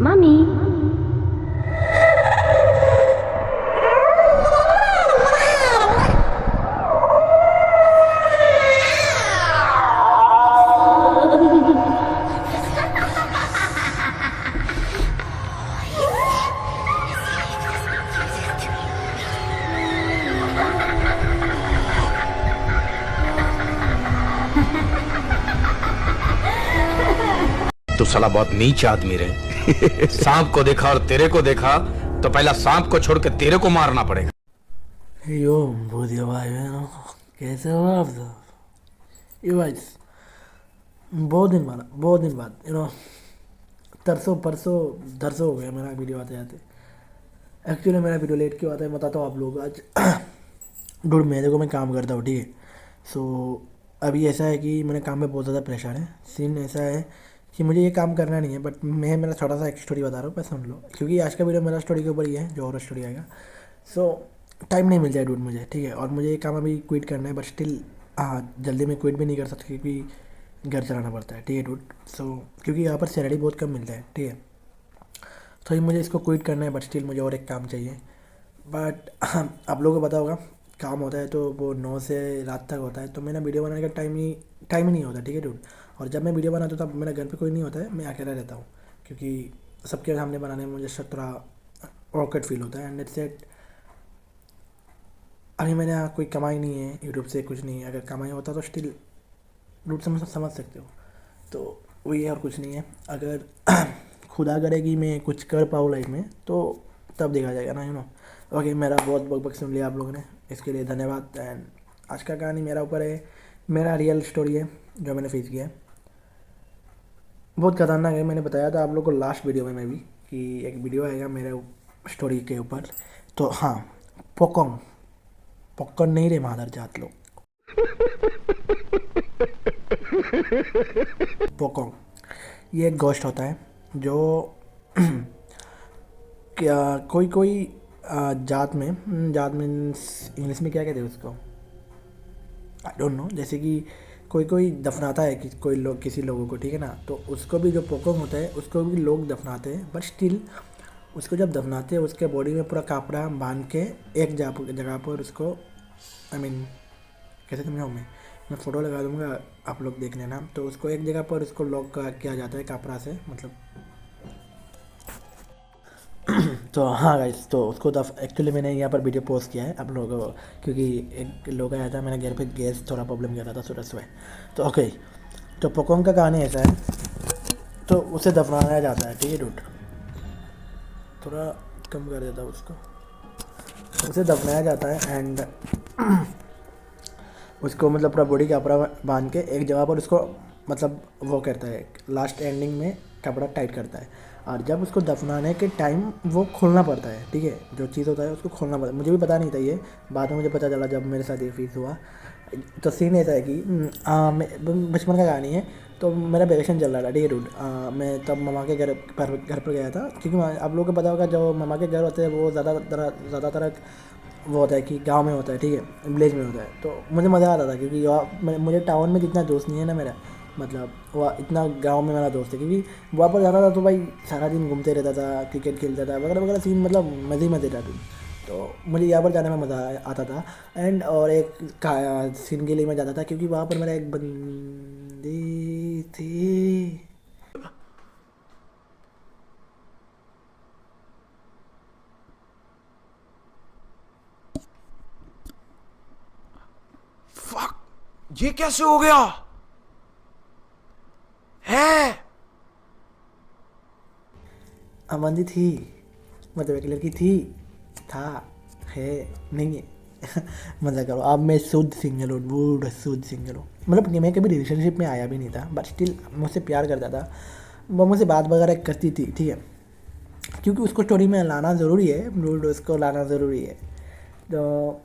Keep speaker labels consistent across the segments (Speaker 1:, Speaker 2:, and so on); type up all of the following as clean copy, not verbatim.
Speaker 1: Mommy.
Speaker 2: तू साला बहुत नीच आदमी रहे। सांप को देखा और तेरे को देखा तो पहला सांप को छोड़ के तेरे को मारना पड़ेगा।
Speaker 3: यो भूतिया भाई बहनों, कैसे हो आप सब? ये भाई बहुत दिन बाद तरसों परसों दरसों हो गया मेरा वीडियो आते आते। एक्चुअली मेरा वीडियो लेट क्यों आता है बताता हूँ आप लोग। आज डूड मेरे को मैं काम करता हूँ, ठीक है। सो अभी ऐसा है कि मैंने काम में बहुत ज़्यादा प्रेशर है। सीन ऐसा है कि मुझे ये काम करना नहीं है, बट मैं मेरा छोटा सा एक स्टोरी बता रहा हूँ, बस सुन लो, क्योंकि आज का वीडियो मेरा स्टोरी के ऊपर ही है, जो और स्टोरी आएगा। सो टाइम नहीं मिल जाए डूड मुझे, ठीक है। और मुझे ये काम अभी क्विट करना है, बट स्टिल हाँ जल्दी में क्विट भी नहीं कर सकता क्योंकि घर चलाना पड़ता है, ठीक है डूड। सो क्योंकि यहाँ पर सैलरी बहुत कम मिलता है, ठीक है। तो ये मुझे इसको क्विट करना है, बट स्टिल मुझे और एक काम चाहिए। बट आप लोगों को पता होगा काम होता है तो वो 9 से रात तक होता है, तो मेरा वीडियो बनाने का टाइम ही नहीं होता, ठीक है डूड। और जब मैं वीडियो बनाता हूँ तब मेरा घर पे कोई नहीं होता है, मैं अकेला रहता हूँ, क्योंकि सबके सामने बनाने में मुझे थोड़ा ऑकवर्ड फील होता है। And it's it. अभी मैंने यहाँ कोई कमाई नहीं है यूट्यूब से, कुछ नहीं है। अगर कमाई होता तो स्टिल रूट समझ सकते हो। तो वही है और कुछ नहीं है। अगर खुदा करे कि मैं कुछ कर पाऊँ लाइफ में तो तब देखा जाएगा ना, ओके। मेरा बहुत बकबक सुन लिया आप लोगों ने, इसके लिए धन्यवाद। एंड आज का कहानी मेरा ऊपर है, मेरा रियल स्टोरी है जो मैंने फेस किया है। बहुत खतरनाक है। मैंने बताया था आप लोग को लास्ट वीडियो में भी कि एक वीडियो आएगा मेरे स्टोरी के ऊपर। तो हाँ, पॉपकॉर्न नहीं रे मादर जात लोग। पॉपकॉर्न ये एक गोश्त होता है जो क्या कोई जात में इंग्लिश में क्या कहते हैं उसको, आई डोंट नो। जैसे कि कोई दफनाता है कि कोई लोग किसी लोगों को, ठीक है ना। तो उसको भी जो पोकोंग होता है उसको भी लोग दफनाते हैं, बट स्टिल उसको जब दफनाते हैं उसके बॉडी में पूरा कपड़ा बांध के एक जगह पर उसको कैसे समझाऊँ मैं फ़ोटो लगा दूँगा, आप लोग देख लेना। तो उसको एक जगह पर उसको लॉक किया जाता है कपड़ा से, मतलब। तो हाँ गाइस, तो उसको एक्चुअली मैंने यहाँ पर वीडियो पोस्ट किया है आप लोगों को, क्योंकि एक लोग आया था मेरे घर पे, गैस थोड़ा प्रॉब्लम किया था सुबह। तो ओके, तो पोकोंग का कहानी ऐसा है। तो उसे दफनाया जाता है, ठीक है डूड, थोड़ा कम कर देता उसको। उसे दफनाया जाता है एंड उसको मतलब पूरा बॉडी कपड़ा बांध के एक जगह पर उसको मतलब वो करता है, लास्ट एंडिंग में कपड़ा टाइट करता है। और जब उसको दफनाने के टाइम वो खोलना पड़ता है, ठीक है। जो चीज़ होता है उसको खोलना पड़ता है। मुझे भी पता नहीं था ये, बाद में मुझे पता चला जब मेरे साथ ये फीस हुआ। तो सीन ऐसा है कि बचपन का कहानी है। तो मेरा वेकेशन चल रहा था, ठीक है डूड। मैं तब मामा के घर पर गया था, क्योंकि आप लोगों को पता होगा जो मामा के घर होते हैं वो ज़्यादातर वो होता है कि गांव में होता है, ठीक है, विलेज में होता है। तो मुझे मज़ा आता था क्योंकि मुझे टाउन में जितना दोस्त नहीं है ना मेरा, मतलब वह इतना गांव में मेरा दोस्त है, क्योंकि वहाँ पर जाता था तो भाई सारा दिन घूमते रहता था, क्रिकेट खेलता था वगैरह वगैरह। सीन मतलब मज़े ही मज़े था। तो मुझे यहाँ पर जाने में मज़ा आता था। एंड और एक सीन के लिए मैं जाता था क्योंकि वहाँ पर मेरा एक बंदी थी।
Speaker 2: फक, ये कैसे हो गया है?
Speaker 3: बंदी थी, मतलब एक लड़की थी, था, है, नहीं है। मज़ा करो। अब मैं शुद्ध सिंगल हूँ, बूढ़ शुद्ध सिंगल हूँ। मतलब मैं कभी रिलेशनशिप में आया भी नहीं था, बट स्टिल मुझसे प्यार करता था। वो मुझसे बात वगैरह करती थी, ठीक है, क्योंकि उसको स्टोरी में लाना ज़रूरी है, बूढ़ उसको लाना ज़रूरी है। तो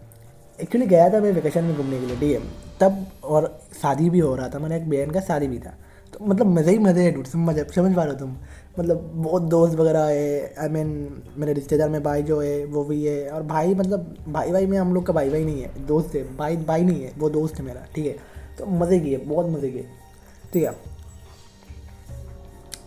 Speaker 3: एक्चुअली गया था मैं वेकेशन में घूमने के लिए, ठीक है, तब। और शादी भी हो रहा था, मैंने एक बहन का शादी भी था। तो मतलब मज़े ही मज़े है डूड, समझ पा रहे हो तुम। मतलब बहुत दोस्त वगैरह है, मेरे रिश्तेदार में भाई जो है वो भी है। और भाई मतलब भाई में हम लोग का भाई नहीं है, दोस्त है। भाई नहीं है, वो दोस्त है मेरा, ठीक है। तो मज़े किए, बहुत मज़े किए, ठीक है।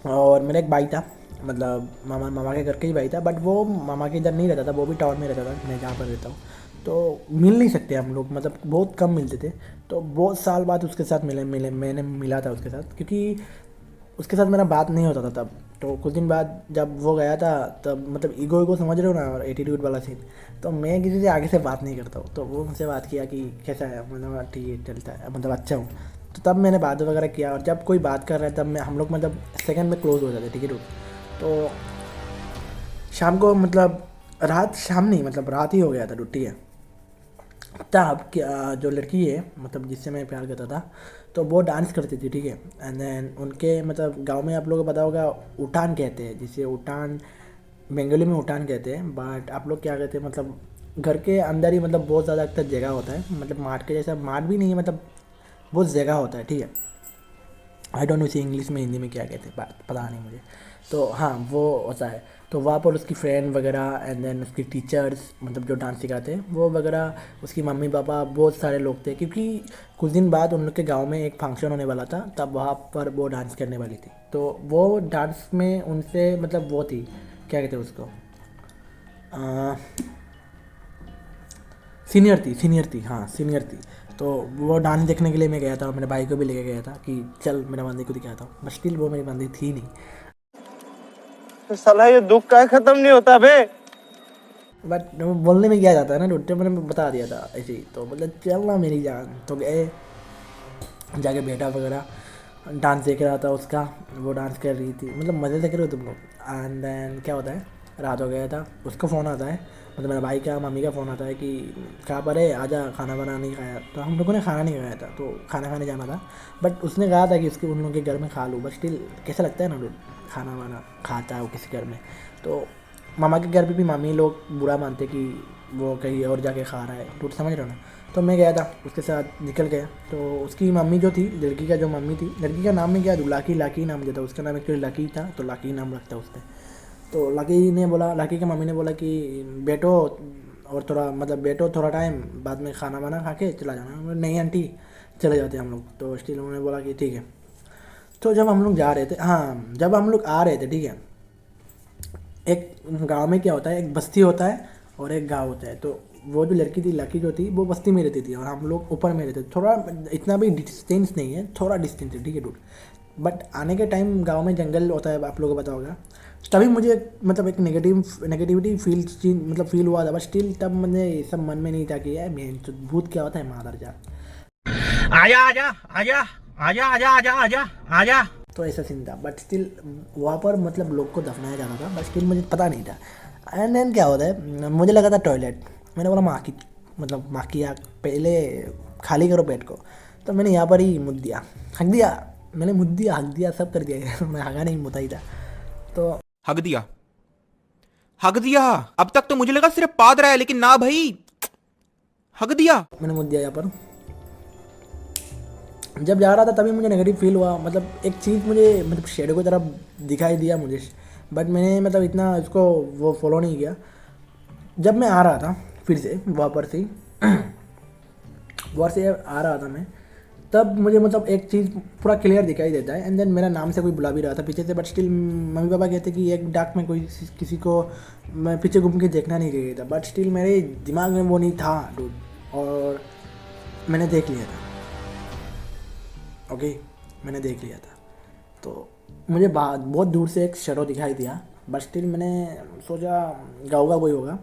Speaker 3: और मेरा एक भाई था, मतलब मामा के घर का ही भाई था, बट वो मामा के इधर नहीं रहता था, वो भी टाउन में रहता था, मैं जहाँ पर रहता हूँ। तो मिल नहीं सकते हम लोग, मतलब बहुत कम मिलते थे। तो बहुत साल बाद उसके साथ मैंने मिला था उसके साथ, क्योंकि उसके साथ मेरा बात नहीं होता था तब। तो कुछ दिन बाद जब वो गया था, तब मतलब ईगो समझ रहे हो ना, और एटीट्यूड वाला सीन। तो मैं किसी से आगे से बात नहीं करता हूँ, तो वो मुझसे बात किया कि कैसा है, मतलब ठीक है चलता है, मतलब अच्छा हूँ। तो तब मैंने बात वगैरह किया, और जब कोई बात कर रहा है तब मैं हम लोग मतलब सेकंड में क्लोज हो जाते, ठीक है dude? तो शाम को मतलब शाम नहीं, मतलब रात ही हो गया था dude, ठीक है? तब क्या जो लड़की है, मतलब जिससे मैं प्यार करता था, तो वो डांस करती थी, ठीक है? एंड देन उनके मतलब गांव में आप लोगों को पता होगा, उठान कहते हैं, जिसे उठान बंगाली में उठान कहते हैं, बट आप लोग क्या कहते हैं, मतलब घर के अंदर ही, मतलब बहुत ज़्यादा तक जगह होता है, मतलब माठ के जैसा, माठ भी नहीं है, मतलब बहुत जगह होता है, ठीक है? आई डोंट नो इसे इंग्लिश में हिंदी में क्या कहते हैं, पता नहीं मुझे। तो हाँ, वो होता है। तो वहाँ पर उसकी फ्रेंड वगैरह एंड देन उसकी टीचर्स, मतलब जो डांस सिखाते हैं वो वगैरह, उसकी मम्मी पापा, बहुत सारे लोग थे, क्योंकि कुछ दिन बाद उन लोग के गांव में एक फंक्शन होने वाला था, तब वहाँ पर वो डांस करने वाली थी। तो वो डांस में उनसे मतलब वो थी, क्या कहते हैं उसको, सीनियर थी, हाँ सीनियर थी। तो वो डांस देखने के लिए मैं गया था, और मेरे भाई को भी लेके गया था कि चल मेरा बंदी को दिखाता हूँ, बट स्टिल वो मेरी बंदी थी नहीं।
Speaker 1: तो साला ये दुख का खत्म नहीं होता बे।
Speaker 3: बट बोलने में क्या जाता है ना dude, तो मैंने बता दिया था ऐसे ही, तो मतलब चल ना मेरी जान, तो गए, जाके बैठा वगैरह, डांस देख रहा था उसका, वो डांस कर रही थी, मतलब मज़े से करो तुम लोग। एंड देन क्या होता है, रात हो गया था, उसका फ़ोन आता है, मतलब मेरा भाई का मम्मी का फ़ोन आता है कि कहाँ पर है, आजा खाना बना नहीं खाया। तो हम लोगों ने खाना नहीं खाया था, तो खाना खाने जाना था, बट उसने कहा था कि उसके उन लोगों के घर में खा लूँ, बट स्टिल कैसा लगता है ना dude, खाना वाना खाता है वो किसी घर में। तो मामा के घर पे भी मामी लोग बुरा मानते कि वो कहीं और जाके खा रहा है, तो समझ रहे हो ना? तो मैं गया था उसके साथ, निकल गया। तो उसकी मम्मी जो थी, लड़की का जो मम्मी थी, लड़की का नाम में क्या, लाकी नाम दिया था, उसका नाम एक्चुअली लकी था, तो लाकी नाम रखता उसने। तो लकी ने बोला, लकी की मम्मी ने बोला कि बैठो, और थोड़ा मतलब बैठो थोड़ा टाइम, बाद में खाना वाना खा के चला जाना। मैं बोला, नहीं आंटी, चले जाते हम लोग। तो स्टिल उन्होंने बोला कि ठीक है। तो जब हम लोग जा रहे थे, हाँ जब हम लोग आ रहे थे, ठीक है, एक गांव में क्या होता है, एक बस्ती होता है और एक गांव होता है। तो वो जो लड़की थी, लकी जो थी, वो बस्ती में रहती थी, और हम लोग ऊपर में रहते थे, थोड़ा इतना भी डिस्टेंस नहीं है, थोड़ा डिस्टेंस है, ठीक है डूड। बट आने के टाइम गांव में जंगल होता है, आप लोगों को पता होगा। तभी मुझे मतलब एक नेगेटिविटी फील हुआ था, बट स्टिल तब मुझे ये सब मन में नहीं था कि यार मैं तो भूत क्या होता है, मादर जा।
Speaker 2: आजा आजा आजा आजा आजा आजा आजा आजा।
Speaker 3: तो ऐसा सीन था, बट स्टिल वहाँ पर मतलब लोग को दफनाया जाता था, बट स्टिल मुझे पता नहीं था। एंड देन क्या होता है, मुझे लगा था टॉयलेट, मैंने बोला माँ की, मतलब माँ की आँख पहले खाली करो पेट को। तो मैंने यहाँ पर ही मुद दिया, हक दिया, मैंने मुद दिया, हक दिया, सब कर दिया मैं हगा नहीं, मुता ही था। तो
Speaker 4: हक दिया। अब तक तो मुझे लगा सिर्फ पाद रहा है, लेकिन ना भाई, हक दिया।
Speaker 3: मैंने मुद दिया यहाँ पर। जब जा रहा था तभी मुझे नेगेटिव फील हुआ, मतलब एक चीज़ मुझे मतलब शेडो की तरफ दिखाई दिया मुझे, बट मैंने मतलब इतना इसको वो फॉलो नहीं किया। जब मैं आ रहा था फिर से वापस से वहाँ से आ रहा था मैं, तब मुझे मतलब एक चीज़ पूरा क्लियर दिखाई देता है। एंड देन मेरा नाम से कोई बुला भी रहा था पीछे से, बट स्टिल मम्मी पापा कहते कि एक डाक में कोई किसी को मैं पीछे घूम के देखना नहीं चाहिए था, बट स्टिल मेरे दिमाग में वो नहीं था dude, और मैंने देख लिया था। ओके, मैंने देख लिया था। तो मुझे बहुत दूर से एक शैडो दिखाई दिया, बट स्टिल मैंने सोचा गाँव का कोई होगा,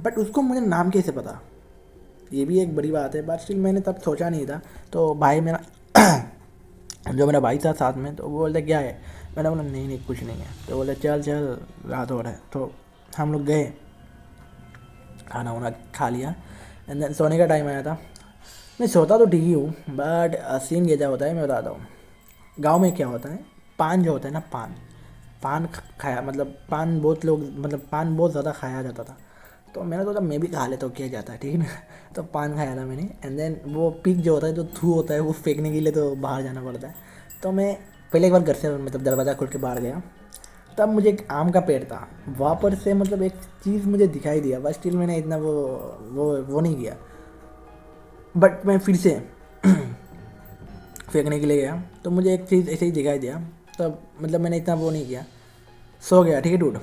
Speaker 3: बट उसको मुझे नाम कैसे पता, ये भी एक बड़ी बात है। बट स्टिल मैंने तब सोचा नहीं था। तो भाई मेरा जो मेरा भाई था साथ में, तो वो बोलते क्या है, मैंने बोला नहीं नहीं कुछ नहीं है। तो बोले चल चल रात हो रहा है। तो हम लोग गए, खाना वाना खा लिया, एंड देन सोने का टाइम आया था। मैं सोता तो ठीक ही हूँ, बट सीन ये क्या होता है मैं बताता हूँ। गांव में क्या होता है, पान जो होता है ना, पान खाया, मतलब पान बहुत लोग, मतलब पान बहुत ज़्यादा खाया जाता था। तो मैंने सोचा मैं भी खा लेता हूँ, क्या जाता है, ठीक है ना। तो पान खाया था मैंने, एंड देन वो पिक जो होता है, जो थू होता है, वो फेंकने के लिए तो बाहर जाना पड़ता है। तो मैं पहले एक बार घर से मतलब दरवाज़ा खोल के बाहर गया, तब मुझे एक आम का पेड़ था, वहाँ पर से मतलब एक चीज़ मुझे दिखाई दिया, बस स्टिल मैंने इतना वो नहीं किया। बट मैं फिर से फेंकने के लिए गया, तो मुझे एक चीज़ ऐसे ही दिखाई दिया, तब मतलब मैंने इतना वो नहीं किया। सो गया, ठीक है डूड।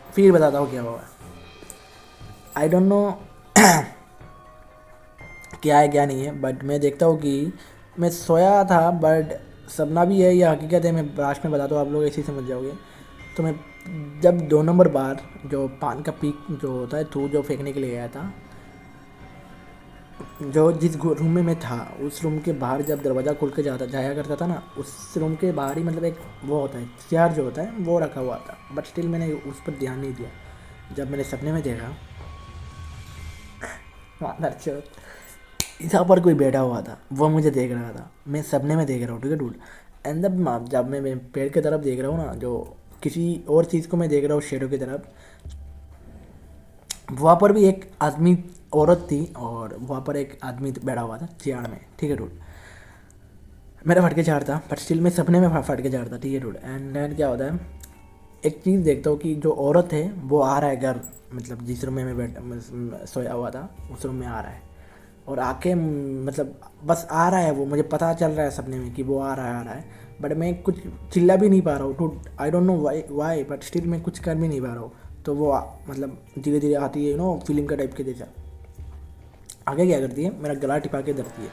Speaker 3: फिर बताता हूँ क्या हुआ। आई डोंट नो क्या है क्या नहीं है, बट मैं देखता हूँ कि मैं सोया था, बट सपना भी है या हकीकत है, मैं लास्ट में बताता हूँ, आप लोग ऐसे ही समझ जाओगे। तो मैं जब 2 नंबर बार जो पान का पीक जो होता है थू जो फेंकने के लिए गया था, जो जिस रूम में मैं था उस रूम के बाहर जब दरवाज़ा खुल के जाया करता था ना, उस रूम के बाहर ही मतलब एक वो होता है चेयर जो होता है वो रखा हुआ था, बट स्टिल मैंने उस पर ध्यान नहीं दिया। जब मैंने सपने में देखा यहाँ पर कोई बैठा हुआ था, वो मुझे देख रहा था, मैं सपने में देख रहा हूँ, ठीक है डूड। एंड जब मैं पेड़ की तरफ देख रहा हूँ ना, जो किसी और चीज़ को मैं देख रहा हूँ शेडो की तरफ, वहाँ पर भी एक आदमी औरत थी और वहाँ पर एक आदमी बैठा हुआ था चेयर में, ठीक है डूड। मेरा फट के झाड़ था, बट स्टिल मैं सपने में फट के झाड़ था, ठीक है डूड। एंड देन क्या होता है, एक चीज़ देखता हूँ कि जो औरत है वो आ रहा है घर, मतलब जिस रूम में मैं सोया हुआ था उस रूम में आ रहा है, और आके मतलब बस आ रहा है वो, मुझे पता चल रहा है सपने में कि वो आ रहा है, बट मैं कुछ चिल्ला भी नहीं पा रहा हूँ too, I don't know why, but still मैं कुछ कर भी नहीं पा रहा हूँ। तो वो मतलब धीरे धीरे आती है, फिल्म का टाइप के जैसा। आगे क्या करती है, मेरा गला टिपा के धरती है,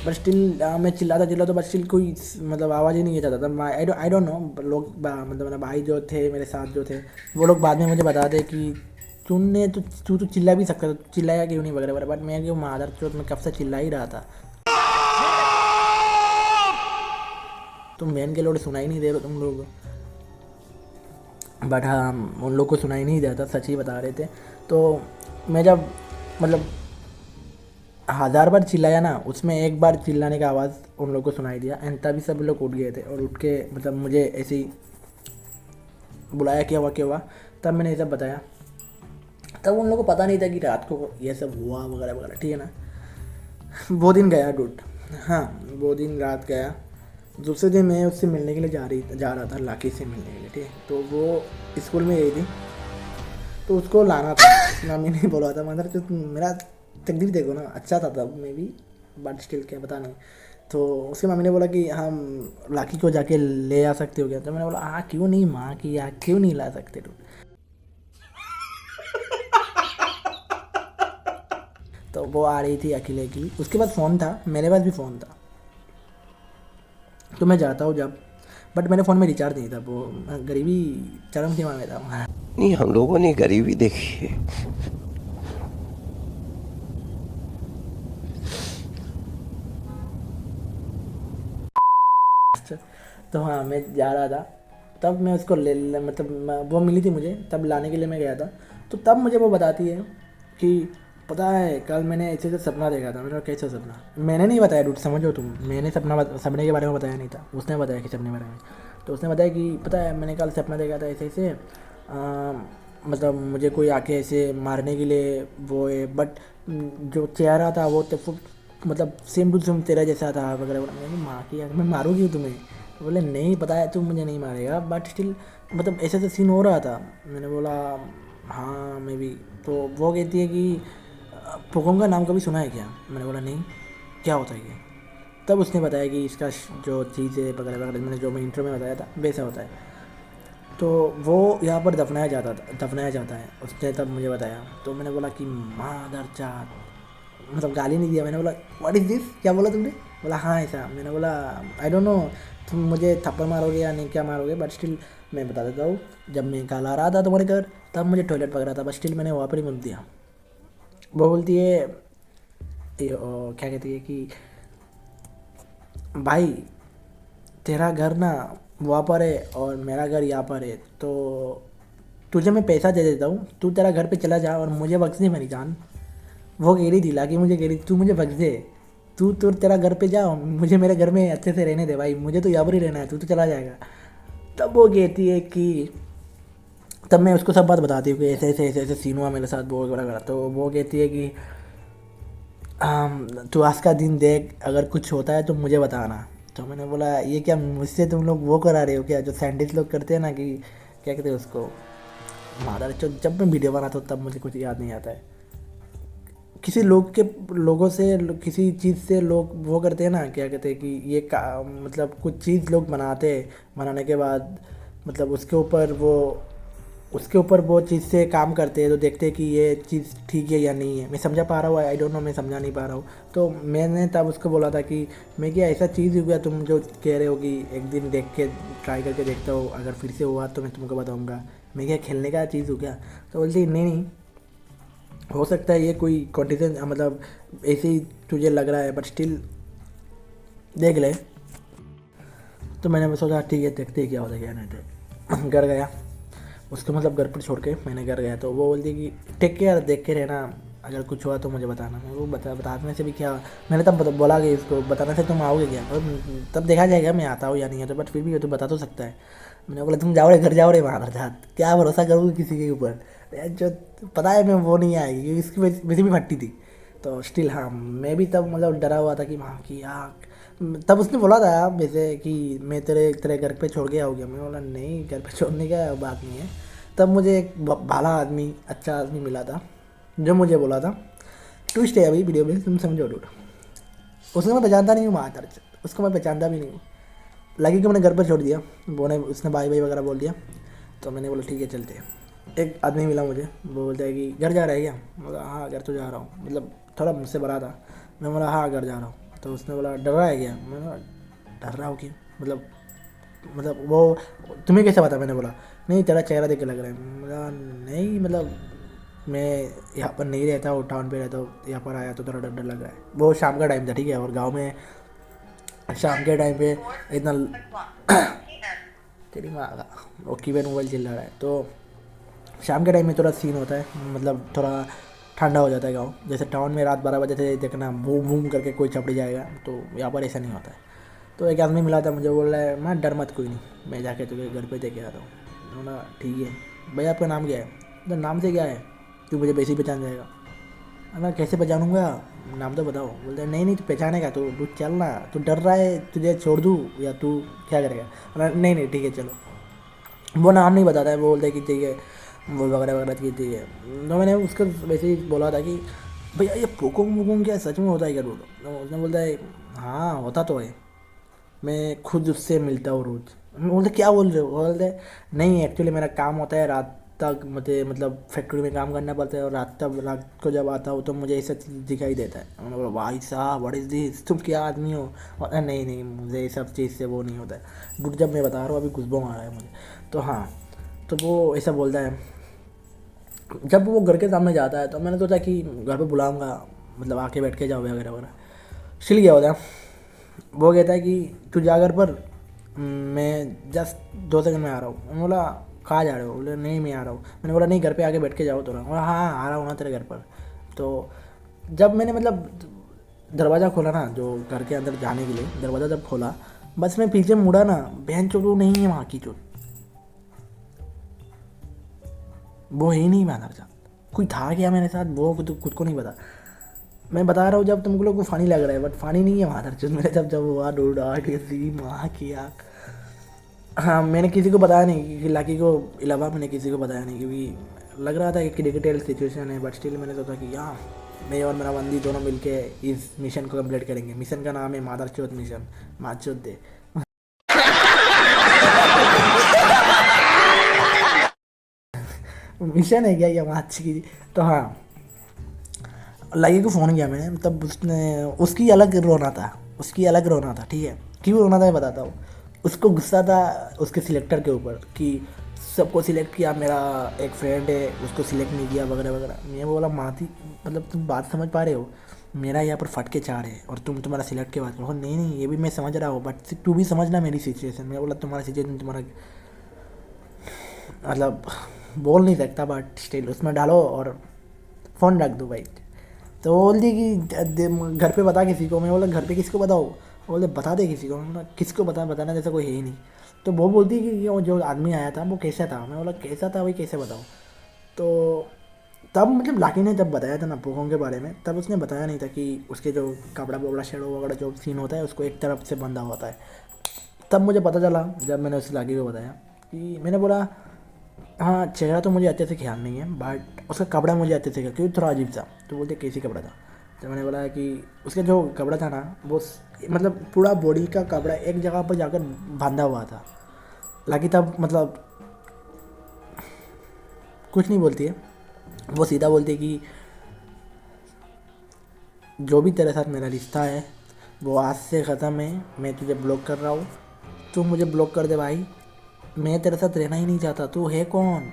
Speaker 3: बट स्टिल मैं चिल्लाता बट स्टिल कोई मतलब आवाज़ ही नहीं आता था। आई डोंट नो, लोग मतलब मेरा भाई जो थे मेरे साथ जो थे वो लोग बाद में मुझे बताते कि तू तो चिल्ला भी सकता था, चिल्लाया क्यों नहीं वगैरह वगैरह, बट मैं क्यों मादर चोट में कब से चिल्ला ही रहा था। तुम बहन के लोग सुनाई नहीं दे रहे तुम लोग, बट हाँ उन लोग को सुनाई नहीं देता, सच ही बता रहे थे। तो मैं जब मतलब 1000 बार चिल्लाया ना, उसमें एक बार चिल्लाने का आवाज़ उन लोग को सुनाई दिया, एंड तभी सब लोग उठ गए थे और उठ के मतलब मुझे ऐसे ही बुलाया क्या हुआ। तब मैंने ये सब बताया, तब उन लोगों को पता नहीं था कि रात को ये सब हुआ वगैरह वगैरह, ठीक है ना। वो दिन गया डूड, हाँ वो दिन रात गया। दूसरे दिन मैं उससे मिलने के लिए जा रहा था, लाकी से मिलने के लिए, ठीक है। तो वो स्कूल में गई थी, तो उसको लाना था। मम्मी ने बोला था, मदर जो मेरा तकदीर देखो ना, अच्छा था तब में भी, बट स्टिल क्या पता नहीं। तो उसके मम्मी ने बोला कि हम लाकी को जाके ले आ सकते हो क्या, तो मैंने बोला हाँ क्यों नहीं माँ की, यार क्यों नहीं ला सकते तुम। तो वो आ रही थी अकेले की, उसके पास फ़ोन था, मेरे पास भी फ़ोन था, तो मैं जाता हूँ जब, बट मेरे फ़ोन में रिचार्ज नहीं था, वो गरीबी चरम सीमा में था।
Speaker 5: नहीं, हम लोगों ने गरीबी देखी है।
Speaker 3: तो हाँ मैं जा रहा था, तब मैं उसको मतलब वो मिली थी मुझे, तब लाने के लिए मैं गया था। तो तब मुझे वो बताती है कि पता है कल मैंने ऐसे सपना देखा था। मैंने कहा कैसा सपना, मैंने नहीं बताया डूड, समझो तुम, मैंने सपने के बारे में बताया नहीं था, उसने बताया कि सपने के बारे में। तो उसने बताया कि पता है मैंने कल सपना देखा था ऐसे मतलब मुझे कोई आके ऐसे मारने के लिए वो है, बट जो चेहरा था वो तो मतलब सेम टू सेम तेरा जैसा था वगैरह वगैरह। मैंने माँ की मैं मारूंगी तुम्हें, बोले नहीं पता है तू मुझे नहीं मारेगा, बट स्टिल मतलब ऐसा तो सीन हो रहा था। मैंने बोला हाँ मैं भी। तो वो कहती है कि पोकोंग का नाम कभी सुना है क्या। मैंने बोला नहीं, क्या होता है ये। तब उसने बताया कि इसका जो चीज़ है वगैरह वगैरह, मैंने जो मैं इंट्रो में बताया था वैसा होता है। तो वो यहाँ पर दफनाया जाता है, उसने तब मुझे बताया। तो मैंने बोला कि मादर चाट, मतलब गाली नहीं दिया, मैंने बोला व्हाट इज़ दिस, क्या बोला तुमने। बोला हाँ ऐसा। मैंने बोला आई डोंट नो तुम मुझे थप्पड़ मारोगे या नहीं क्या मारोगे, बट स्टिल मैं बता देता हूँ। जब मैं कल आ रहा था तुम्हारे घर तब मुझे टॉयलेट पकड़ा था, बट स्टिल मैंने वहाँ पर ही बोल दिया। वो बोलती है क्या कहती है कि भाई तेरा घर ना वहाँ पर है और मेरा घर यहाँ पर है, तो तुझे मैं पैसा दे देता हूँ, तू तेरा घर पे चला जा और मुझे बख्श दे मेरी जान। वो कह रही थी लाके, मुझे कह रही तू मुझे बख्श दे, तू तो तेरा घर पे जा, मुझे मेरे घर में अच्छे से रहने दे भाई, मुझे तो यहाँ पर ही रहना है, तू तो चला जाएगा। तब वो कहती है कि तब मैं उसको सब बात बताती हूँ कि ऐसे सीन हुआ मेरे साथ वो वगैरह। तो वो कहती है कि तू आज का दिन देख, अगर कुछ होता है तो मुझे बताना। तो मैंने बोला ये क्या मुझसे तुम लोग वो करा रहे हो क्या, जो साइंटिस्ट लोग करते हैं ना कि क्या कहते हैं उसको, मादर चोद। जब मैं वीडियो बनाता हूँ तब मुझे कुछ याद नहीं आता है। किसी लोगों से किसी चीज़ से लोग वो करते हैं ना, क्या कहते हैं कि ये मतलब कुछ चीज़ लोग बनाते हैं, बनाने के बाद मतलब उसके ऊपर वो चीज़ से काम करते हैं तो देखते हैं कि ये चीज़ ठीक है या नहीं है। मैं समझा पा रहा हूँ, आई डोंट नो, मैं समझा नहीं पा रहा हूँ। तो मैंने तब उसको बोला था कि मैं क्या ऐसा चीज़ हो गया तुम जो कह रहे हो कि एक दिन देख के ट्राई करके देखता हूँ, अगर फिर से हुआ तो मैं तुमको बताऊँगा। मैं क्या खेलने का चीज़ हो गया? तो बोलती नहीं, हो सकता है ये कोई कंडीशन, मतलब ऐसे ही तुझे लग रहा है, बट स्टिल देख ले। तो मैंने सोचा ठीक है, देखते ही क्या होता है क्या नहीं। तो घर गया उसको, मतलब घर पर छोड़ के मैंने घर गया। तो वो बोलती कि टेक केयर, देख के रहना, अगर कुछ हुआ तो मुझे बताना। मैं वो बताने से भी क्या, मैंने तब बोला कि इसको बताने से तुम आओगे क्या, और तब देखा जाएगा मैं आता हूँ या नहीं आता, बट फिर भी तो बता तो सकता है। मैंने बोला तुम जाओ रे, घर जाओ रे, वहाँ जात क्या भरोसा करूँगी किसी के ऊपर, जो पता है मैं वो नहीं आएगी क्योंकि इसकी वैसे भी फट्टी थी। तो स्टिल हाँ, मैं भी तब मतलब डरा हुआ था कि वहाँ की तब उसने बोला था वैसे कि मैं तेरे तेरे घर पे छोड़ के आओगे। मैं बोला नहीं, घर पे छोड़ने का बात नहीं है। तब मुझे एक भला आदमी, अच्छा आदमी मिला था जो मुझे बोला था, ट्विस्ट है अभी वीडियो में, तुम समझो डूड। उसको मैं पहचानता नहीं हूँ महातर, उसको मैं पहचानता भी नहीं हूँ। लगी कि मैंने घर पर छोड़ दिया, वो ने उसने बाई बाई वगैरह बोल दिया। तो मैंने बोला ठीक है चलते हैं। एक आदमी मिला मुझे, वो बोलता है कि घर जा रहा है क्या? बोला हाँ घर तो जा रहा हूँ, मतलब थोड़ा मुझसे बड़ा था। मैं बोला हाँ घर जा रहा हूँ। तो उसने बोला डर रहा है क्या? मैं बोला डर रहा हूँ क्यों, मतलब वो तुम्हें कैसे पता? मैंने बोला नहीं तेरा चेहरा देख के लग रहा है। बोला नहीं, मतलब मैं यहाँ पर नहीं रहता हूँ, टाउन पे रहता हूँ, यहाँ पर आया तो थोड़ा डर डर लग रहा है। वो शाम का टाइम था, ठीक है, और गाँव में शाम के टाइम पे इतना तेरी माँ का वो कीपैड मोबाइल चल रहा है। तो शाम के टाइम में थोड़ा सीन होता है, मतलब थोड़ा ठंडा हो जाता है गाँव। जैसे टाउन में रात 12 बजे से देखना बूम बूम करके कोई चपड़ी जाएगा, तो यहाँ पर ऐसा नहीं होता है। तो एक आदमी मिला था, मुझे बोल रहा है मैं डर मत, कोई नहीं, मैं जाके तुझे घर पे दे के आता हूँ। बोला ठीक है भैया, आपका नाम क्या है? तो नाम से क्या है, तू मुझे वैसे ही पहचान जाएगा। मैं कैसे पहचानूंगा, नाम तो बताओ। बोलते नहीं नहीं, तू पहचानेगा, तू चल ना, तू डर रहा है, तुझे छोड़ दूँ या तू क्या करेगा? नहीं नहीं ठीक है चलो। वो नाम नहीं बताता है, वो बोलता है कि ठीक है, वो वगैरह वगैरह की ठीक है। तो मैंने उसको वैसे ही बोला था कि भैया ये पोकोंग वोकोंग क्या सच में होता है क्या रोड? तो उसने बोलता है हाँ होता तो है, मैं खुद उससे मिलता हूँ रोज़। मैं बोलते क्या बोल रहे हो? बोलते नहीं एक्चुअली मेरा काम होता है रात तक, मुझे मतलब फैक्ट्री में काम करना पड़ता है, और रात को जब आता हूँ तो मुझे ऐसा चीज़ दिखाई देता है। मैंने बोला भाई साहब व्हाट इज़ दिस, तुम क्या आदमी हो? और नहीं नहीं, मुझे ये सब चीज़ से वो नहीं होता है गुड, जब मैं बता रहा हूँ अभी गुस्बो आ रहा है मुझे। तो हाँ, तो वो ऐसा बोलता है। जब वो घर के सामने जाता है तो मैंने सोचा कि घर पे बुलाऊंगा, मतलब आके बैठ के जाओ वगैरह वगैरह। चिल गया होता है। वो कहता है कि तू जा घर पर, मैं जस्ट 2 सेकंड में आ रहा हूँ। मैंने बोला कहाँ जा रहे हो? बोले नहीं मैं आ रहा हूँ। मैंने बोला नहीं घर पे आके बैठ के जाओ थोड़ा। बोला हाँ आ रहा हूँ ना तेरे घर पर। तो जब मैंने मतलब दरवाज़ा खोला ना, जो घर के अंदर जाने के लिए दरवाज़ा जब खोला, बस मैं पीछे मुड़ा ना, बहन चोट नहीं है वहाँ की चोट, वो ही नहीं माना था। कोई था क्या मेरे साथ, वो खुद को नहीं पता। मैं बता रहा हूँ जब तुमको लोग को फ़नी लग रहा है, बट फ़नी नहीं है वहाँ दर्जन मेरे, जब हुआ डोडा किसी माँ की आँख। हाँ मैंने किसी को बताया नहीं कि लाकी को अलावा मैंने किसी को बताया नहीं, क्योंकि लग रहा था कि क्रिटिकल सिचुएशन है। बट स्टिल मैंने सोचा कि हाँ मैं और मेरा बंदी दोनों मिलके इस मिशन को कंप्लीट करेंगे। मिशन का नाम है मादर चौथ मिशन, माँ चौथ दे। मिशन है क्या ये माच की? तो हाँ लागी को फ़ोन किया मैंने, तब उसने उसकी अलग रोना था, ठीक है। क्यों रोना था मैं बताता हूँ। उसको गुस्सा था उसके सिलेक्टर के ऊपर कि सबको सिलेक्ट किया, मेरा एक फ्रेंड है उसको सिलेक्ट नहीं किया वगैरह वगैरह। मैं बोला माती, मतलब तुम बात समझ पा रहे हो, मेरा यहाँ पर फट के चार है और तुम्हारा सिलेक्ट के बात करो। नहीं नहीं ये भी मैं समझ रहा हूँ, बट तू भी समझना मेरी सिचुएशन। मैं बोला तुम्हारा सिचुएशन तुम्हारा मतलब बोल नहीं सकता, बट स्टिल उसमें डालो और फ़ोन रख दो भाई। तो बोलती कि घर पे बता किसी को। मैं बोला घर पे किसको बताओ? बोलते बता दे किसी को। मैं बोला किसको बताना जैसा कोई है ही नहीं। तो वो बोलती कि ये जो आदमी आया था वो कैसा था? मैं बोला कैसा था भाई, कैसे बताओ? तो तब मतलब लाकी ने जब बताया था ना पोकों के बारे में, तब उसने बताया नहीं था कि उसके जो कपड़ा वपड़ा शेडो वगैरह जो सीन होता है उसको एक तरफ से बंधा होता है। तब मुझे पता चला जब मैंने उस लाकी को बताया कि मैंने बोला हाँ चेहरा तो मुझे अच्छे से ख्याल नहीं है, बट उसका कपड़ा मुझे अच्छे से क्योंकि थोड़ा अजीब था। तो बोलते कैसी कपड़ा था? तो मैंने बोला कि उसका जो कपड़ा था ना वो मतलब पूरा बॉडी का कपड़ा एक जगह पर जाकर बांधा हुआ था। लाकी तब मतलब कुछ नहीं बोलती है, वो सीधा बोलती है कि जो भी तेरे साथ मेरा रिश्ता है वो आज से ख़त्म है, मैं तुझे ब्लॉक कर रहा हूँ, तू मुझे ब्लॉक कर दे भाई, मैं तेरे साथ रहना ही नहीं चाहता। तू है कौन?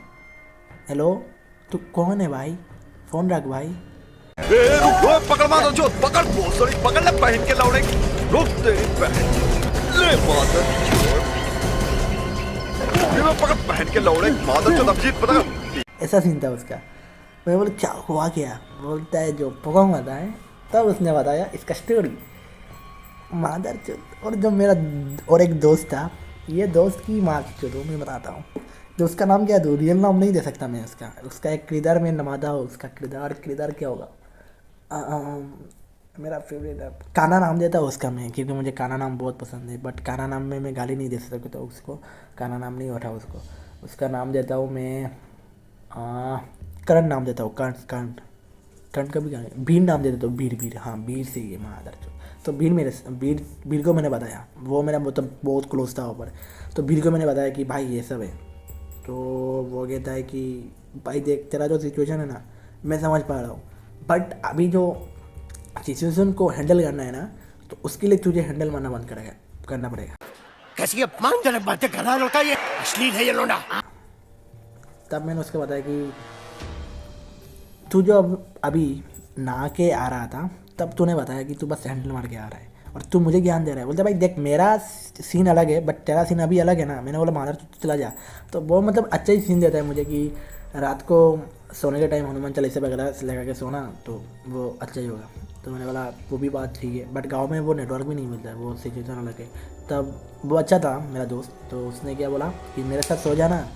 Speaker 3: हेलो, तू कौन है भाई? फ़ोन रख भाई।
Speaker 6: पकड़ मारो जो पकड़ भोसड़ी पकड़ ले बहन के लौड़े रुक तेरी बहन ले मादर चोद पकड़ बहन के लौड़े मादर चोद अभिजीत पता
Speaker 3: ऐसा सीन था उसका। मैं बोले क्या हुआ क्या? बोलता है जो पकौंग आता है, तब उसने बताया इसका स्टोरी। मादर चोद। और जो मेरा और एक दोस्त था, ये दोस्त की माँ की चोद मैं बताता हूँ। तो उसका नाम क्या है, रियल नाम नहीं दे सकता मैं उसका एक किरदार में नमादा हो, उसका किरदार क्या होगा, मेरा फेवरेट है, काना नाम देता हूँ उसका मैं, क्योंकि मुझे काना नाम बहुत पसंद है। बट काना नाम में मैं गाली नहीं दे सकता तो उसको काना नाम नहीं उठा उसका नाम देता हूँ मैं करण नाम देता हूँ। कर्ण का भी गाने, भीड़ नाम दे देता हूँ। भीड़ हाँ, भीड़ से ही है महादर तो भीड़ को मैंने बताया, वो मेरा मतलब बहुत क्लोज था ऊपर। तो भीड़ को मैंने बताया कि भाई ये सब है। तो वो कहता है कि भाई देख तेरा जो सिचुएशन है ना, मैं समझ पा रहा हूँ, बट अभी जो सिचुएशन को हैंडल करना है ना, तो उसके लिए तुझे हैंडल करना पड़ेगा।
Speaker 5: कैसी अपमानजनक बातें कर रहा है लड़का, ये अश्लील है ये लोना।
Speaker 3: तब मैंने उसको बताया कि तू जो अभी नहा के आ रहा था, तब तूने बताया कि तू बस हैंडल मार के आ रहा है और तू मुझे ज्ञान दे रहा है। बोलता भाई देख मेरा सीन अलग है, बट तेरा सीन अभी अलग है ना। मैंने बोला मादर तू चला जा। तो वो मतलब अच्छा ही सीन देता है मुझे कि रात को सोने के टाइम हनुमान चालीसा वगैरह लगा के सोना, तो वो अच्छा ही होगा। तो मैंने बोला वो भी बात ठीक है, बट गांव में वो नेटवर्क भी नहीं मिलता है, वो सिचुएशन अलग है। तब वो अच्छा था मेरा दोस्त, तो उसने क्या बोला कि मेरे साथ सो जाना,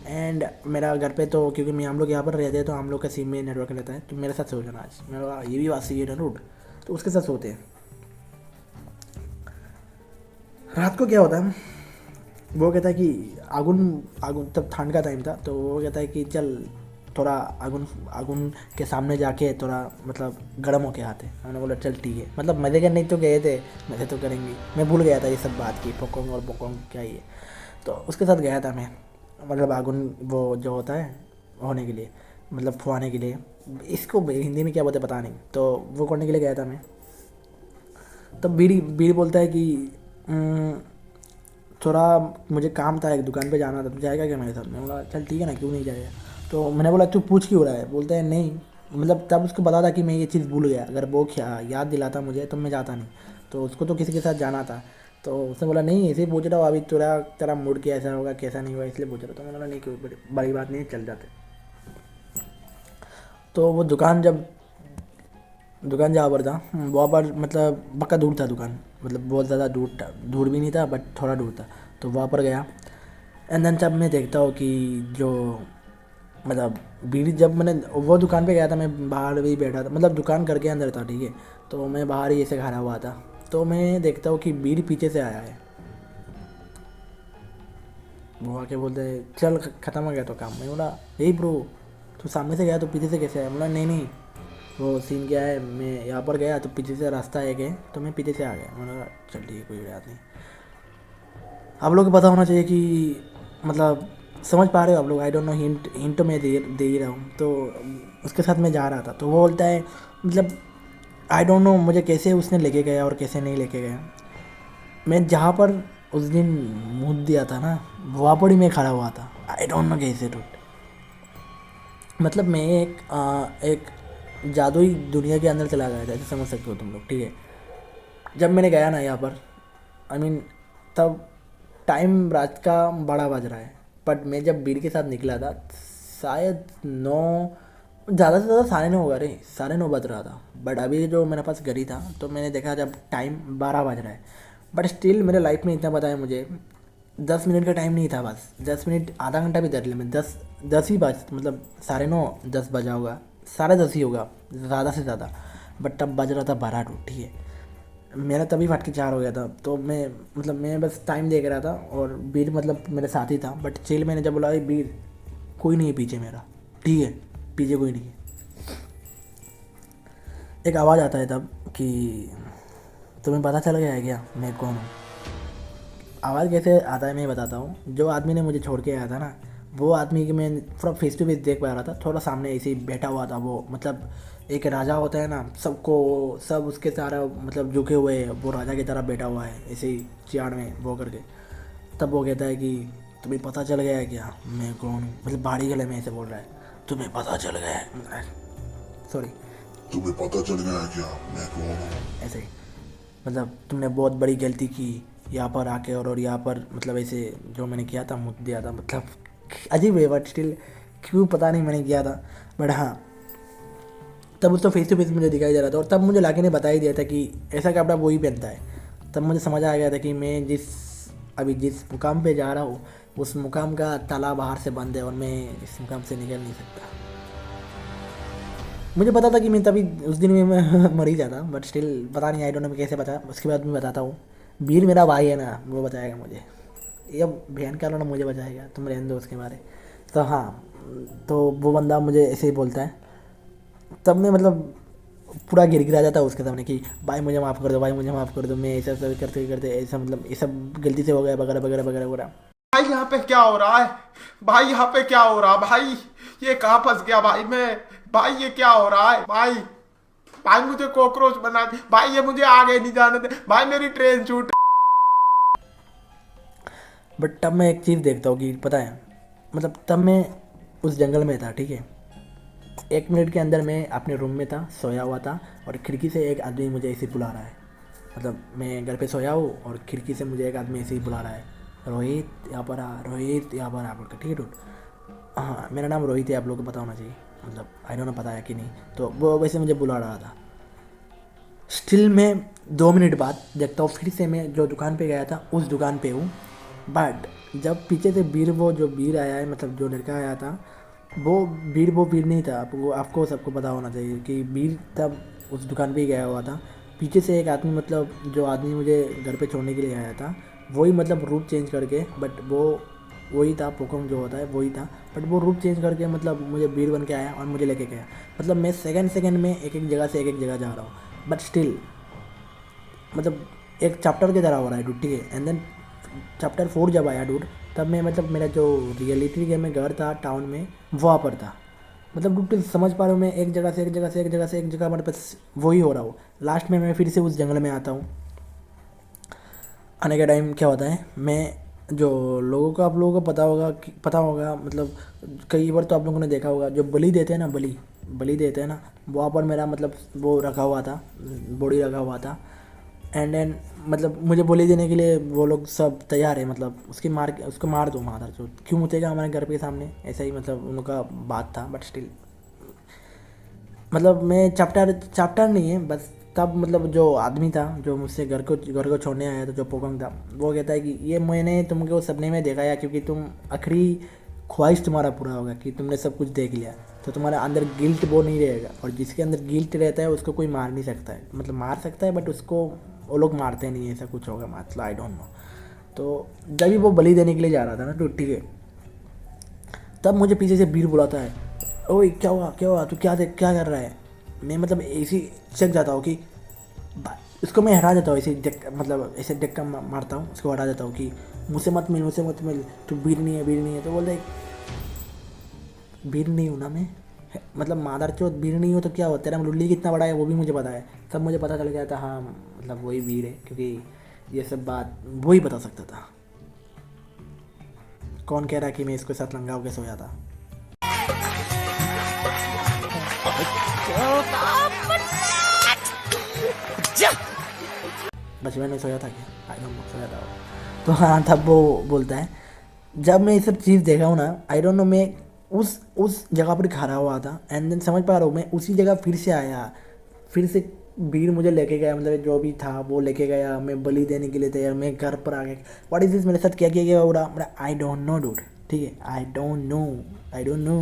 Speaker 3: एंड मेरा घर पे तो क्योंकि मैं हम लोग यहाँ पर रहते हैं तो हम लोग का सिम में नेटवर्क रहता है, तो मेरे साथ सो जाना आज। मैंने बोला ये भी बात सही है ना रूट, तो उसके साथ सोते हैं। रात को क्या होता है, वो कहता है कि आगुन तब ठंड का टाइम था, तो वो कहता है कि चल थोड़ा आगुन के सामने जाके थोड़ा मतलब गर्म होके आते। मैंने बोला चल ठीक है, मतलब मज़े करने तो गए थे, मज़े तो करेंगे। मैं भूल गया था ये सब बात की, पोकोंग और पोकोंग क्या ही है। तो उसके साथ गया था मैं, मतलब आगुन वो जो होता है होने के लिए, मतलब फुआने के लिए, इसको हिंदी में क्या बोलते पता नहीं, तो वो करने के लिए गया था मैं। तब बीड़ी बोलता है कि थोड़ा मुझे काम था, एक दुकान पे जाना था, तो जाएगा क्या मेरे साथ? मैं बोला चल ठीक है ना, क्यों नहीं जाएगा। तो मैंने बोला तू पूछ क्यों रहा है? बोलता है नहीं, मतलब तब उसको पता था कि मैं ये चीज़ भूल गया, अगर वो क्या याद दिलाता मुझे तो मैं जाता नहीं, तो उसको तो किसी के साथ जाना था। तो उसने बोला नहीं ऐसे ही पूछ रहा हूँ, अभी तेरा मूड कैसा होगा कैसा नहीं होगा इसलिए पूछ रहा। तो मैंने बोला नहीं, कोई बड़ी बात नहीं, चल जाते। तो वो दुकान जहाँ पर था वहाँ पर मतलब पक्का दूर था दुकान, मतलब बहुत ज़्यादा दूर भी नहीं था, बट थोड़ा दूर था। तो वहाँ पर गया, एंड देन जब मैं देखता हूँ कि जो मतलब बीड़ी, जब मैंने वो दुकान पे गया था, मैं बाहर भी बैठा था, मतलब दुकान करके अंदर था, ठीक है। तो मैं बाहर ही ऐसे खड़ा हुआ था, तो मैं देखता हूँ कि बीड़ी पीछे से आया है। वो आके बोलते चल ख़त्म हो गया तो काम। मैं बोला यही ब्रो, तू सामने से गया तो पीछे से कैसे आया? बोला नहीं वो सीन क्या है, मैं यहाँ पर गया तो पीछे से रास्ता है गए, तो मैं पीछे से आ गया। मैंने कहा चल ठीक है, कोई बात नहीं। आप लोग को पता होना चाहिए कि मतलब समझ पा रहे हो आप लोग, आई डोंट नो, हिंट मैं दे ही रहा हूँ। तो उसके साथ मैं जा रहा था, तो वो बोलता है मतलब आई डोंट नो मुझे कैसे उसने लेके गया और कैसे नहीं लेके गया। मैं जहाँ पर उस दिन मुँह दिया था ना, वहाँ पर ही मैं खड़ा हुआ था, आई डोंट नो कैसे टूट। मतलब मैं एक जादुई दुनिया के अंदर चला गया था, ऐसे समझ सकते हो तुम लोग, ठीक है। जब मैंने गया ना यहाँ पर, आई मीन तब टाइम रात का 12 बज रहा है, बट मैं जब बीड़ के साथ निकला था शायद 9, ज़्यादा से ज़्यादा 9:30 होगा रे, 9:30 बज रहा था। बट अभी जो मेरे पास घड़ी था, तो मैंने देखा जब टाइम 12 बज रहा है, बट स्टिल मेरे लाइफ में इतना पता है मुझे 10 मिनट का टाइम नहीं था, बस 10 मिनट, आधा घंटा भी धर ले मैं, 10 ही बज, मतलब 9:30 10 बजा होगा, 10:30 ही होगा ज़्यादा से ज़्यादा, बट तब बज रहा था 12 टू, ठीक है। मेरा तभी फट के 4 हो गया था, तो मैं बस टाइम देख रहा था, और बीर मतलब मेरे साथ ही था। बट चिल मैंने जब बोला बीर कोई नहीं है पीछे मेरा, ठीक है, पीछे कोई नहीं है, एक आवाज़ आता है तब कि तुम्हें पता चल गया है क्या मैं कौन हूँ? आवाज़ कैसे आता है मैं बताता हूँ। जो आदमी ने मुझे छोड़ के आया था ना, वो आदमी की मैं पूरा फेस टू फेस देख पा रहा था। थोड़ा सामने ऐसे ही बैठा हुआ था वो, मतलब एक राजा होता है ना, सबको सब उसके सारा मतलब झुके हुए हैं, वो राजा की तरह बैठा हुआ है ऐसे ही चियाड़ में वो करके। तब वो कहता है कि तुम्हें पता चल गया है क्या मैं कौन हूँ, मतलब बाड़ी गले में ऐसे बोल रहा है, तुम्हें पता चल गया है, सॉरी
Speaker 7: तुम्हें पता चल गया है क्या मैं कौन हूँ।
Speaker 3: ऐसे ही, मतलब तुमने बहुत बड़ी गलती की यहाँ पर आके, और यहाँ पर मतलब ऐसे जो मैंने किया था, मुझ दिया था, मतलब अजीब है बट स्टिल क्यों पता नहीं मैंने किया था। बट हाँ, तब उसको फेस टू फेस मुझे दिखाई दे रहा था, और तब मुझे लाके ने बता ही दिया था कि ऐसा कपड़ा वो ही पहनता है। तब मुझे समझ आ गया था कि मैं अभी जिस मुकाम पे जा रहा हूँ, उस मुकाम का ताला बाहर से बंद है और मैं इस मुकाम से निकल नहीं सकता। मुझे पता था कि मैं तभी उस दिन में मैं मर ही जाता, बट स्टिल पता नहीं, आई डोंट नो मैं कैसे बता। उसके बाद मैं बताता हूँ। वीर मेरा भाई है ना, वो बताएगा मुझे, ये बहन का लो ना मुझे बचाएगा, तुम रहने दो उसके बारे। तो हाँ, तो वो बंदा मुझे ऐसे ही बोलता है। तब मैं मतलब पूरा गिरा जाता है उसके सामने कि भाई मुझे माफ़ कर दो, भाई मुझे माफ़ कर दो, मैं ऐसा सब करते करते ऐसा मतलब ये सब गलती से हो गया वगैरह वगैरह वगैरह वगैरह।
Speaker 4: भाई यहाँ पे क्या हो रहा है? भाई यहाँ पे क्या हो रहा है? भाई ये कहाँ फंस गया भाई मैं? भाई ये क्या हो रहा है भाई? भाई मुझे कॉकरोच बना दे भाई, ये मुझे आगे नहीं जाने दे भाई, मेरी ट्रेन छूट।
Speaker 3: बट तब मैं एक चीज़ देखता हूँ कि पता है, मतलब तब मैं उस जंगल में था, ठीक है। 1 मिनट के अंदर मैं अपने रूम में था, सोया हुआ था, और खिड़की से एक आदमी मुझे ऐसे ही बुला रहा है। मतलब मैं घर पे सोया हूँ और खिड़की से मुझे एक आदमी ऐसे ही बुला रहा है, रोहित यहाँ पर आ, रोहित यहाँ पर आ बोल कर, ठीक है डूड। हाँ, मेरा नाम रोहित है, आप लोगों को पता होना चाहिए, मतलब आई डोंट नो पता है कि नहीं। तो वो वैसे मुझे बुला रहा था। स्टिल मैं 2 मिनट बाद देखता हूँ फिर से मैं जो दुकान पे गया था उस दुकान पे हूँ। बट जब पीछे से वो जो वीर आया है, मतलब जो लड़का आया था, वो वीर नहीं था। आपको सबको पता होना चाहिए कि वीर तब उस दुकान पे ही गया हुआ था। पीछे से एक आदमी, मतलब जो आदमी मुझे घर पे छोड़ने के लिए आया था, वही मतलब रूट चेंज करके, बट वो वही था, पोकम जो होता है वही था, बट वो रूट चेंज करके मतलब मुझे वीर बन के आया और मुझे लेके गया। मतलब मैं सेकंड में एक जगह से एक जगह जा रहा हूँ, बट स्टिल मतलब एक चैप्टर की तरह हो रहा है डूड, ठीक है। एंड देन चैप्टर 4 जब आया डूड, तब मैं मतलब मेरा जो रियलिटी के में घर था टाउन में, वहाँ पर था। मतलब डूड समझ पा रहा हूँ, मैं एक जगह से एक जगह मतलब बस वही हो रहा हूँ। लास्ट में मैं फिर से उस जंगल में आता हूँ। आने के टाइम क्या होता है, मैं जो लोगों को, आप लोगों को पता होगा मतलब कई बार तो आप लोगों ने देखा होगा, जो बलि देते हैं ना, बलि देते हैं ना, वहाँ पर मेरा मतलब वो रखा हुआ था, बॉडी रखा हुआ था। एंड देन मतलब मुझे बलि देने के लिए वो लोग सब तैयार है, मतलब उसको मार दो मादर चोद, क्यों मुतेगा हमारे घर के सामने, ऐसा ही मतलब उनका बात था। बट स्टिल मतलब मैं चैप्टर नहीं है बस। तब मतलब जो आदमी था जो मुझसे घर को छोड़ने आया था, जो पोकंग था, वो कहता है कि ये मैंने तुमको सपने में देखा है, क्योंकि तुम आखिरी ख्वाहिश तुम्हारा पूरा होगा कि तुमने सब कुछ देख लिया, तो तुम्हारा अंदर गिल्ट वो नहीं रहेगा। और जिसके अंदर गिल्ट रहता है उसको कोई मार नहीं सकता है, मतलब मार सकता है बट उसको वो लोग मारते नहीं, ऐसा कुछ होगा मतलब आई डोंट नो। तो जब भी वो बलि देने के लिए जा रहा था ना, तो ठीक है, तब मुझे पीछे से वीर बुलाता है, ओए क्या हुआ तू क्या कर रहा है। मैं मतलब ऐसी चक जाता हूँ कि उसको मैं हटा देता हूँ, ऐसे मतलब ऐसे डक्का मारता हूँ, उसको हटा देता हूँ कि मुझसे मत मिल, तू वीर नहीं है। तो बोलते वीर नहीं हूँ ना मैं, मतलब मादर चौथ वीर नहीं हो तो क्या हो, तेरा लुल्ली कितना बड़ा है वो भी मुझे पता है। तब मुझे पता चल गया था, हाँ मतलब वही वीर है, क्योंकि ये सब बात वही बता सकता था। कौन कह रहा कि मैं इसके साथ लंगा होकर सोया था। बचपन में सोया था क्या, आई डोंट नो, सोया था। तो हाँ, तब वो बोलता है, जब मैं ये सब चीज़ देखा हूँ ना, आई डोंट नो, मैं उस जगह पर खड़ा हुआ था। एंड देन समझ पा रहा हूँ, मैं उसी जगह फिर से आया, फिर से वीर मुझे लेके गया, मतलब जो भी था वो लेके गया, मैं बलि देने के लिए तैयार, मैं घर पर आ गया। व्हाट इज दिस, मेरे साथ क्या किया गया उड़ा, आई डोंट नो डूड, ठीक है, आई डोंट नो।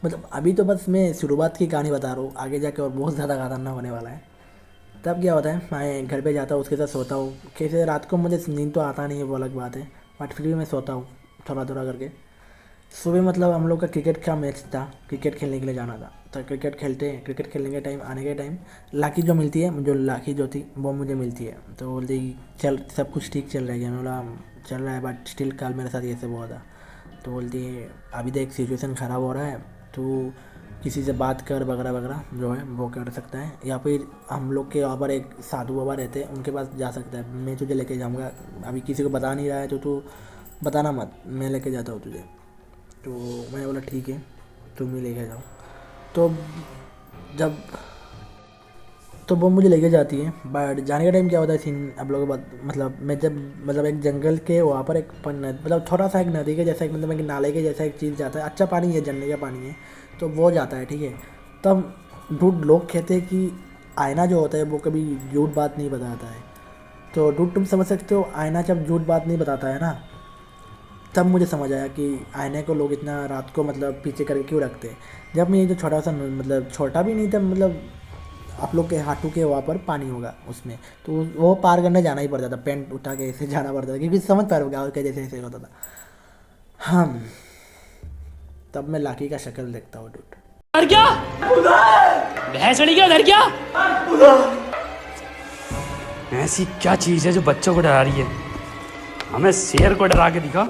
Speaker 3: मतलब अभी तो बस मैं शुरुआत की कहानी बता रहा हूँ, आगे जाके और बहुत ज़्यादा खतरनाक होने वाला है। तब क्या होता है, मैं घर पे जाता हूँ, उसके साथ सोता हूँ। कैसे रात को मुझे नींद तो आता नहीं है, वो अलग बात है, बट फिर भी मैं सोता हूँ थोड़ा करके। सुबह मतलब हम लोग का क्रिकेट का मैच था, क्रिकेट खेलने के लिए जाना था। तो क्रिकेट खेलते हैं, क्रिकेट खेलने के टाइम आने के टाइम लाकी जो मिलती है, जो लाकी जो थी वो मुझे मिलती है। तो बोलती चल सब कुछ ठीक चल रहा है। मैं बोला चल रहा है बट स्टिल कल मेरे साथ ये सब हुआ था। तो बोलती है अभी देख सिचुएशन ख़राब हो रहा है, तो किसी से बात कर वगैरह वगैरह जो है वो कर सकता है, या फिर हम लोग के यहाँ पर एक साधु बाबा रहते हैं उनके पास जा सकता है। मैं तुझे लेके जाऊँगा, अभी किसी को बता नहीं रहा है तो तू बताना मत, मैं लेके जाता हूँ तुझे। तो मैं बोला ठीक है तुम ही लेके जाओ। तो जब तो वो मुझे लेके जाती है, बट जाने का टाइम क्या होता है सीन आप लोगों को मतलब मैं जब मतलब एक जंगल के वहाँ पर एक मतलब थोड़ा सा एक नदी के जैसा एक मतलब एक नाले के जैसा एक चीज़ जाता है, अच्छा पानी है, झरने का पानी है, तो वो जाता है ठीक है। तब डूड लोग कहते हैं कि आईना जो होता है वो कभी झूठ बात नहीं बताता है। तो डूड तुम समझ सकते हो आईना जब झूठ बात नहीं बताता है ना, तब मुझे समझ आया कि आईने को लोग इतना रात को मतलब पीछे करके क्यों रखते हैं। जब मैं ये जो छोटा सा मतलब छोटा भी नहीं था, मतलब आप लोग के हाथों के वहाँ पर पानी होगा उसमें, तो वो पार करने जाना ही पड़ता था, पेंट उठा के ऐसे जाना पड़ता था, क्योंकि समझ पा रहे हो गाँव के जैसे ऐसे होता था। हाँ तब मैं लाकी का शक्ल देखता हूँ डूड।
Speaker 8: उधर क्या भैंस चढ़ी क्या उधर क्या ऐसी क्या चीज है जो बच्चों को डरा रही है? हमें शेर को डरा के दिखा।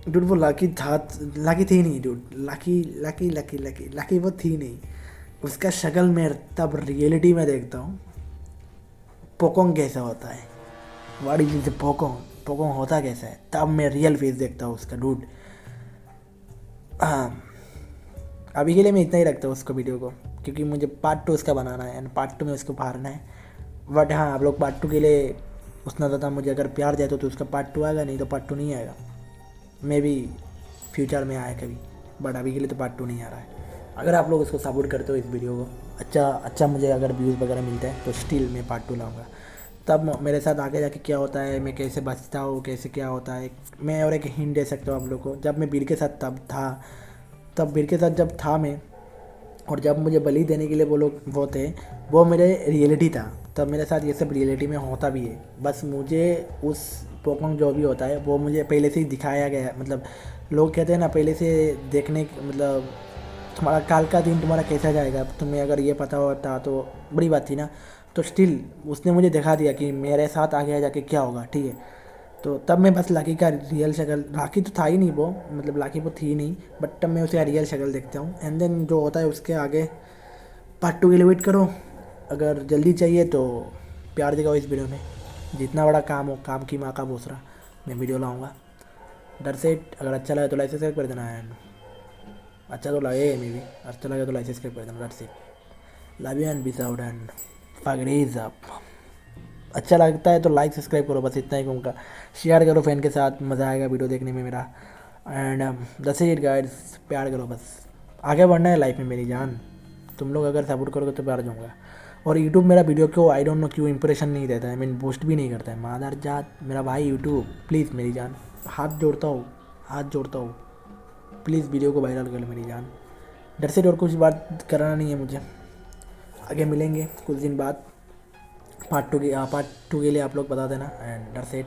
Speaker 3: डूड वो लाकी था, लाकी थी नहीं डूड, लाकी वो थी नहीं। उसका शक्ल मैं तब रियलिटी में देखता हूँ पोकोंग कैसा होता है, वाड़ी जी पोकोंग होता कैसा है, तब मैं रियल फेस देखता हूँ उसका डूड। हाँ अभी के लिए मैं इतना ही रखता हूँ उसको वीडियो को, क्योंकि मुझे पार्ट 2 उसका बनाना है एंड पार्ट 2 में उसको फाड़ना है। बट हाँ आप लोग पार्ट 2 के लिए उतना ज़्यादा मुझे अगर प्यार दे तो उसका पार्ट 2 आएगा, नहीं तो पार्ट 2 नहीं आएगा। मे भी फ्यूचर में आए कभी, बट अभी के लिए तो पार्ट 2 नहीं आ रहा है। अगर आप लोग उसको सपोर्ट करते हो इस वीडियो को, अच्छा मुझे अगर व्यूज़ वगैरह मिलता है तो स्टिल मैं पार्ट 2 लाऊंगा। तब मेरे साथ आगे जाके क्या होता है, मैं कैसे बचता हूँ, कैसे क्या होता है, मैं और एक हिंट दे सकता हूँ आप लोग को। जब मैं बीर के साथ तब बीर के साथ जब था मैं, और जब मुझे बलि देने के लिए वो लोग वो थे, वो मेरे रियलिटी था, तब मेरे साथ ये सब रियलिटी में होता भी है। बस मुझे उस पोकोंग जो भी होता है वो मुझे पहले से ही दिखाया गया है। मतलब लोग कहते हैं ना पहले से देखने, मतलब तुम्हारा काल का दिन तुम्हारा कैसा जाएगा, तुम्हें अगर ये पता होता तो बड़ी बात थी ना। तो स्टिल उसने मुझे दिखा दिया कि मेरे साथ आगे जाके क्या होगा, ठीक है। तो तब मैं बस लाकी का रियल शक्ल, लाकी तो था ही नहीं वो, मतलब लाकी वो थी नहीं, बट तब मैं उसका रियल शक्ल देखता हूँ। एंड देन जो होता है उसके आगे पार्ट 2 के लिए वेट करो। अगर जल्दी चाहिए तो प्यार दिखाओ इस वीडियो में, जितना बड़ा काम हो, काम की माँ का भूसरा, मैं वीडियो लाऊंगा। डर से अगर अच्छा लगे तो लाइक सब्सक्राइब कर देना है, अच्छा तो लगे मे भी, अच्छा लगे तो लाइक सब्सक्राइब कर देना। डर से love you and peace out and फगड़ीज अप। अच्छा लगता है तो लाइक सब्सक्राइब करो, बस इतना ही कहूँगा। शेयर करो फ्रेंड के साथ, मज़ा आएगा वीडियो देखने में मेरा। एंड दस इट गाइड्स, प्यार करो बस, आगे बढ़ना है लाइफ में मेरी जान। तुम लोग अगर सपोर्ट करोगे तो प्यार जाऊँगा। और यूट्यूब मेरा वीडियो को आई डोंट नो क्यों इंप्रेशन नहीं देता है, मीन पोस्ट भी नहीं करता है। मादर जात मेरा भाई यूट्यूब, प्लीज़ मेरी जान, हाथ जोड़ता हूँ प्लीज़ वीडियो को वायरल कर लो मेरी जान। डर से और कुछ बात कराना नहीं है मुझे। आगे मिलेंगे कुछ दिन बाद, पार्ट 2 के लिए आप लोग बता देना। एंड डर से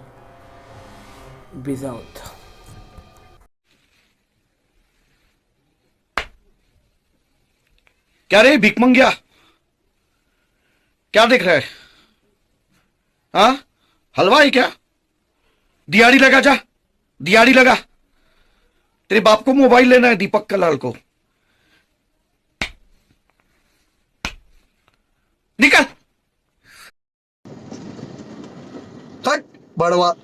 Speaker 3: बीज आउट।
Speaker 6: क्या रे भिख मंगिया, क्या देख रहा है? हाँ हलवा है क्या? दिहाड़ी लगा, जा दिहाड़ी लगा। तेरे बाप को मोबाइल लेना है, दीपक कलाल को। निकल। हट बड़वा।